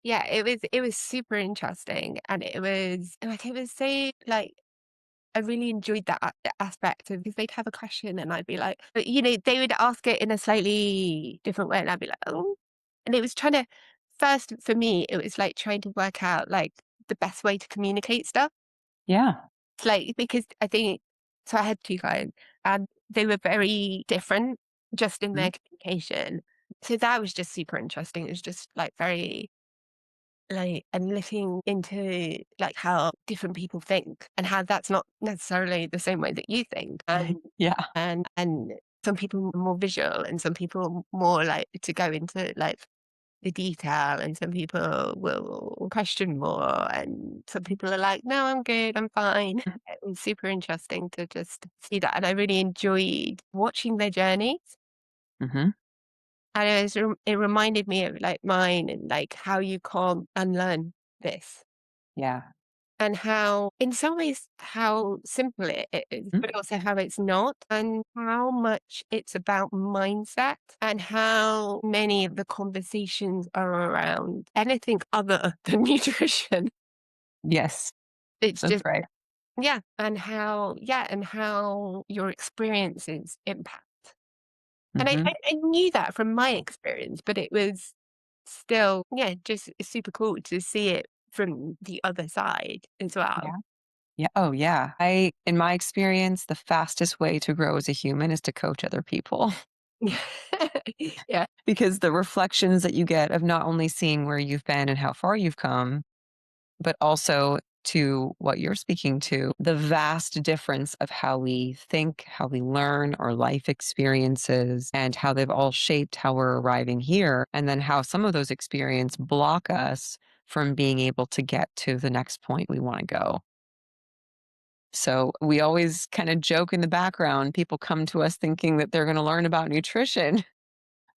Yeah, it was super interesting, and it was so, like, I really enjoyed that aspect of, because they'd have a question and I'd be like, but, they would ask it in a slightly different way and I'd be like, "Oh." And it was trying to first for me, it was like trying to work out, like, the best way to communicate stuff. Yeah. It's like, because I think, so I had 2 clients and they were very different just in Mhm. their communication. So that was just super interesting. It was just, like, very, like, and looking into, like, how different people think and how that's not necessarily the same way that you think. Yeah. And some people are more visual and some people more like to go into, like, the detail, and some people will question more, and some people are like, "No, I'm good, I'm fine." It was super interesting to just see that, and I really enjoyed watching their journeys. Hmm. And it reminded me of, like, mine, and, like, how you can't unlearn this, Yeah. and how in some ways, how simple it is, Mhm. but also how it's not, and how much it's about mindset, and how many of the conversations are around anything other than nutrition. Yes, It's that's just, right. and how your experiences impact. And I Hmm. I I knew that from my experience, but it was still, yeah, just super cool to see it from the other side as well. Yeah. Yeah. Oh, yeah. In my experience, the fastest way to grow as a human is to coach other people Yeah. because the reflections that you get of not only seeing where you've been and how far you've come, but also to what you're speaking to, the vast difference of how we think, how we learn, our life experiences, and how they've all shaped how we're arriving here. And then how some of those experiences block us from being able to get to the next point we want to go. So we always kind of joke in the background. People come to us thinking that they're going to learn about nutrition.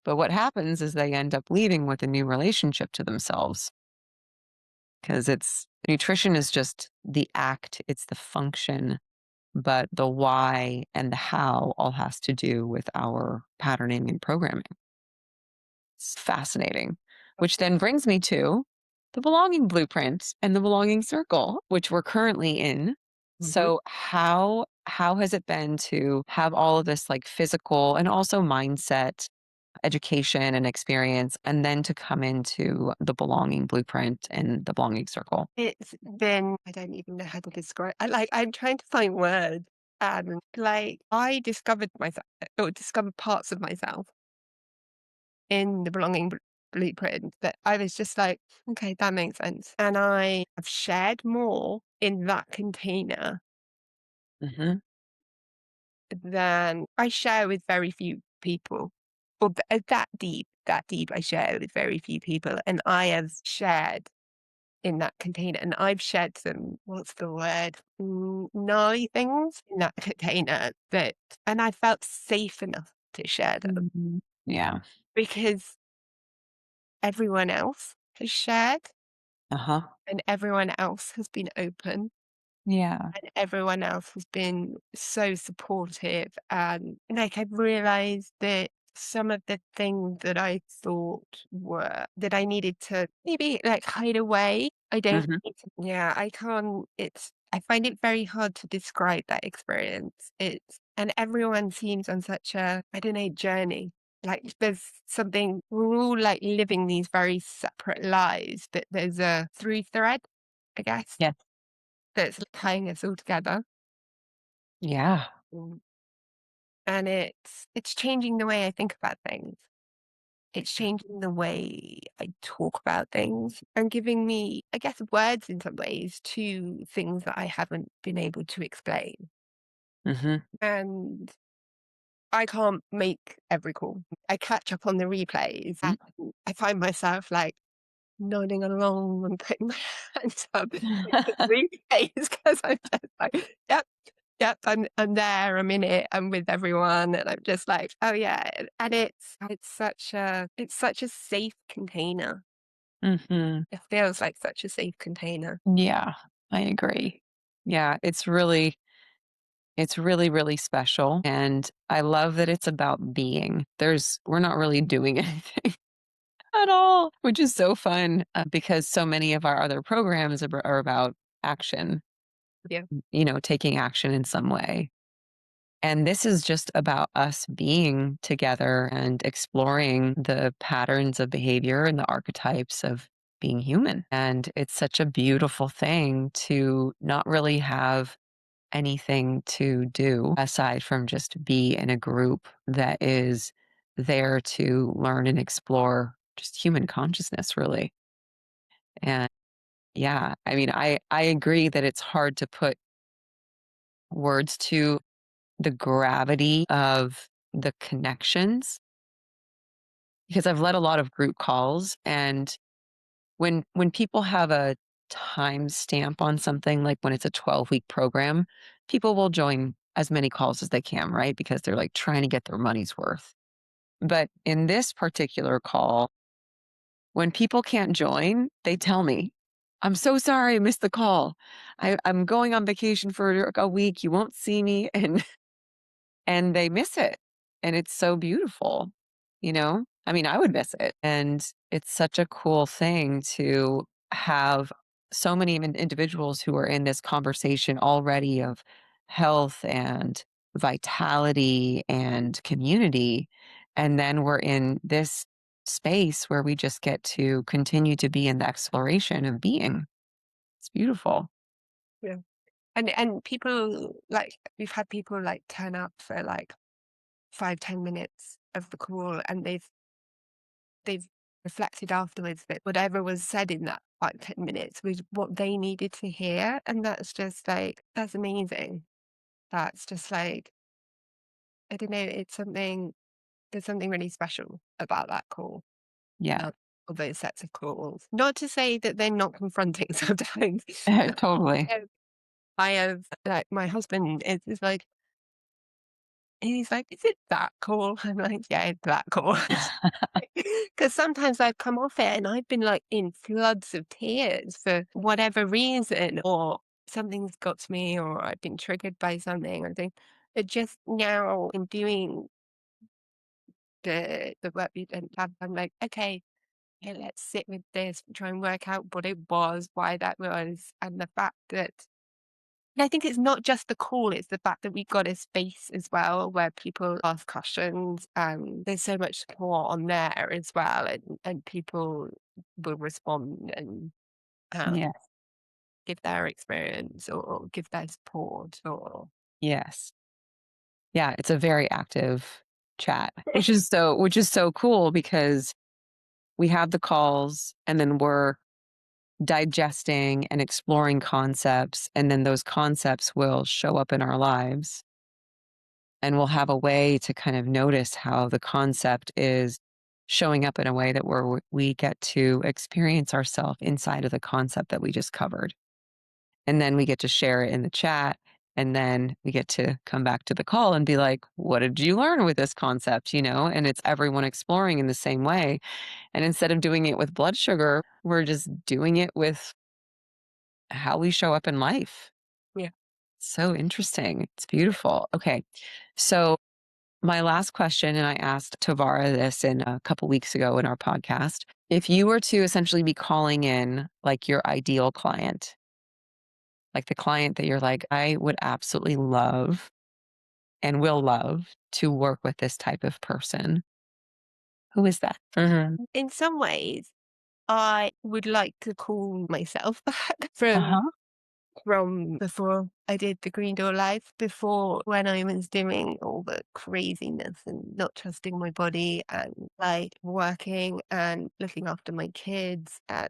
But what happens is they end up leaving with a new relationship to themselves because it's nutrition is just the act, it's the function, but the why and the how all has to do with our patterning and programming. It's fascinating, which then brings me to the belonging blueprint and the belonging circle, which we're currently in. Mhm. So how has it been to have all of this like physical and also mindset education and experience and then to come into the belonging blueprint and the belonging circle? It's been, I don't even know how to describe, I'm trying to find words, and, like, I discovered myself, or discovered parts of myself in the belonging blueprint that I was just like, "Okay, that makes sense." And I have shared more in that container Hmm. than I share with very few people, or that deep I share with very few people, and I have shared in that container, and I've shared some, what's the word? Gnarly things in that container, and I felt safe enough to share them Mhm. Yeah. because everyone else has shared, Uh-huh. and everyone else has been open, Yeah. and everyone else has been so supportive, and, like, I've realized that some of the things that I thought were that I needed to maybe, like, hide away, I don't Mhm. need to, yeah, I can't, I find it very hard to describe that experience. And everyone seems on such a, I don't know, journey. Like, there's something, we're all, like, living these very separate lives, but there's a through thread, I guess, Yes. that's tying us all together. Yeah. Mm. And it's changing the way I think about things. it's changing the way I talk about things and giving me, I guess, words in some ways to things that I haven't been able to explain. Mhm. And I can't make every call. I catch up on the replays Mm. and I find myself like nodding along and putting my hands up in the replays because I'm just like, yep, yep, I'm there, I'm in it, I'm with everyone, and I'm just like, oh yeah, and it's such a safe container. Mhm. It feels like such a safe container. Yeah, I agree. Yeah, it's really, really special, and I love that it's about being. We're not really doing anything at all, which is so fun, because so many of our other programs are about action, Yeah, taking action in some way. And this is just about us being together and exploring the patterns of behavior and the archetypes of being human. And it's such a beautiful thing to not really have anything to do aside from just be in a group that is there to learn and explore just human consciousness, really. And yeah, I mean, I agree that it's hard to put words to the gravity of the connections because I've led a lot of group calls, and when people have a time stamp on something, like when it's a 12-week program, people will join as many calls as they can, right? Because they're like trying to get their money's worth. But in this particular call, when people can't join, they tell me, I'm so sorry I missed the call. I'm going on vacation for a week. You won't see me. And they miss it, and it's so beautiful, you know? I mean, I would miss it, and it's such a cool thing to have so many individuals who are in this conversation already of health and vitality and community, and then we're in this space where we just get to continue to be in the exploration of being. It's beautiful. yeah. And people like we've had people like turn up for like 5, 10 minutes of the call and they've reflected afterwards that whatever was said in that 5, 10 minutes was what they needed to hear. And that's just like, that's amazing. That's just like, I don't know, there's something really special about that call, Yeah, uh, or those sets of calls. Not to say that they're not confronting sometimes. totally. I have, like, my husband is like, he's like, "Is it that cool?" I'm like, "Yeah, it's that cool." Because sometimes I've come off it and I've been like in floods of tears for whatever reason, or something's got to me, or I've been triggered by something. I think it just now in doing the work we've done, I'm like, okay, yeah, let's sit with this, try and work out what it was, why that was, and the fact that and I think it's not just the call, it's the fact that we've got a space as well where people ask questions. There's so much support on there as well, and people will respond and Yeah. um, give their experience or give their support or Yes. Yeah, it's a very active chat, which is so cool because we have the calls and then we're digesting and exploring concepts, and then those concepts will show up in our lives, and we'll have a way to kind of notice how the concept is showing up in a way that we get to experience ourselves inside of the concept that we just covered. And then we get to share it in the chat. And then we get to come back to the call and be like, what did you learn with this concept? And it's everyone exploring in the same way. And instead of doing it with blood sugar, we're just doing it with how we show up in life. yeah. So interesting. It's beautiful. Okay. So, my last question, and I asked Tavara this in a couple weeks ago in our podcast. If you were to essentially be calling in like your ideal client, like the client that you're like, I would absolutely love and will love to work with this type of person. Who is that? Mhm. In some ways, I would like to call myself back from Uh-huh. from before I did the Green Door Life, before when I was doing all the craziness and not trusting my body and like working and looking after my kids and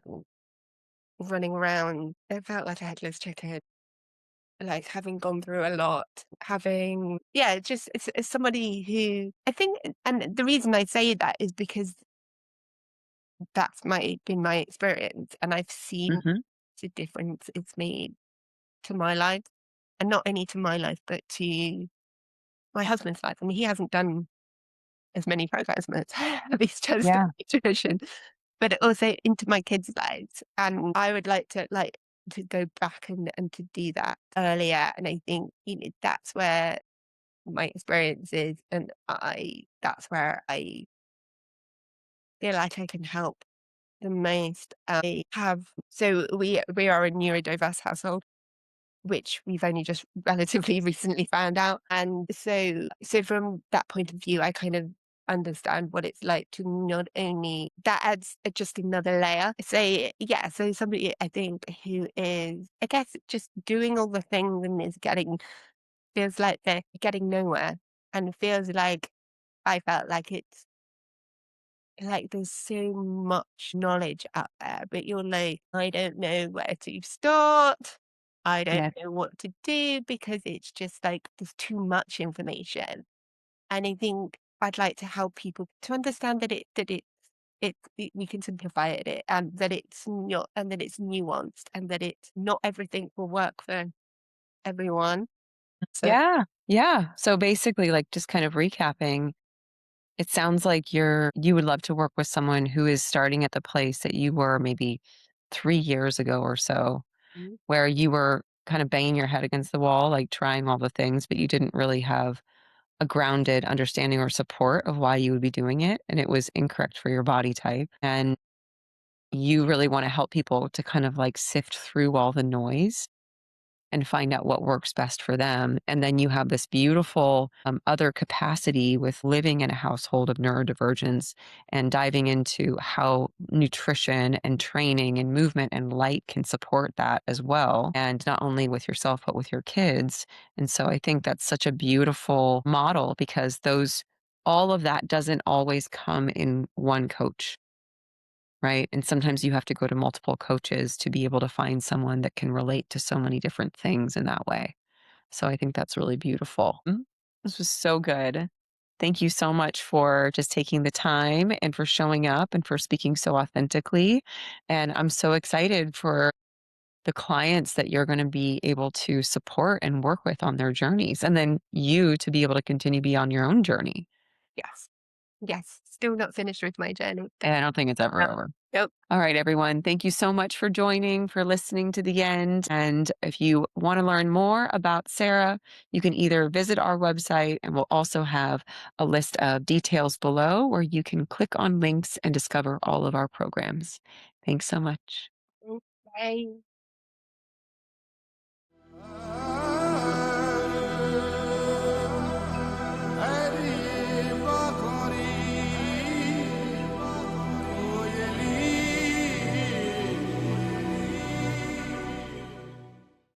running around. I felt like a headless chicken, like having gone through a lot, having, yeah, just it's somebody who I think, and the reason I say that is because that's been my experience and I've seen Mhm. the difference it's made to my life, and not only to my life, but to my husband's life. I mean, he hasn't done as many programs as he's just Yeah. nutrition, but also into my kids' lives. And I would like to go back and to do that earlier. And I think, that's where my experience is, and that's where I feel like I can help the most. I have so we are a neurodiverse household, which we've only just relatively recently found out. And so from that point of view, I kind of understand what it's like to not only that adds just another layer. So yeah, so somebody I think who is, I guess, just doing all the things and is getting, feels like they're getting nowhere, and feels like I felt like it's like there's so much knowledge out there, but you're like, I don't know where to start. I don't Yeah. know what to do because it's just like there's too much information. And I think I'd like to help people to understand that we can simplify it, and that it's not, and that it's nuanced, and that it's not everything will work for everyone. So Yeah. Yeah. So basically, like, just kind of recapping, it sounds like you would love to work with someone who is starting at the place that you were maybe 3 years ago or so, mm, where you were kind of banging your head against the wall, like, trying all the things, but you didn't really have a grounded understanding or support of why you would be doing it, and it was incorrect for your body type, and you really wanna help people to kind of, like, sift through all the noise and find out what works best for them. And then you have this beautiful other capacity with living in a household of neurodivergence and diving into how nutrition and training and movement and light can support that as well. And not only with yourself, but with your kids. And so I think that's such a beautiful model because all of that doesn't always come in one coach. Right? And sometimes you have to go to multiple coaches to be able to find someone that can relate to so many different things in that way. So I think that's really beautiful. This was so good. Thank you so much for just taking the time and for showing up and for speaking so authentically. And I'm so excited for the clients that you're going to be able to support and work with on their journeys. And then you to be able to continue be on your own journey. yes, yes, still not finished with my journey. And I don't think it's ever No, over. nope. All right, everyone. Thank you so much for joining, for listening to the end. And if you want to learn more about Sarah, you can either visit our website, and we'll also have a list of details below where you can click on links and discover all of our programs. Thanks so much. Bye.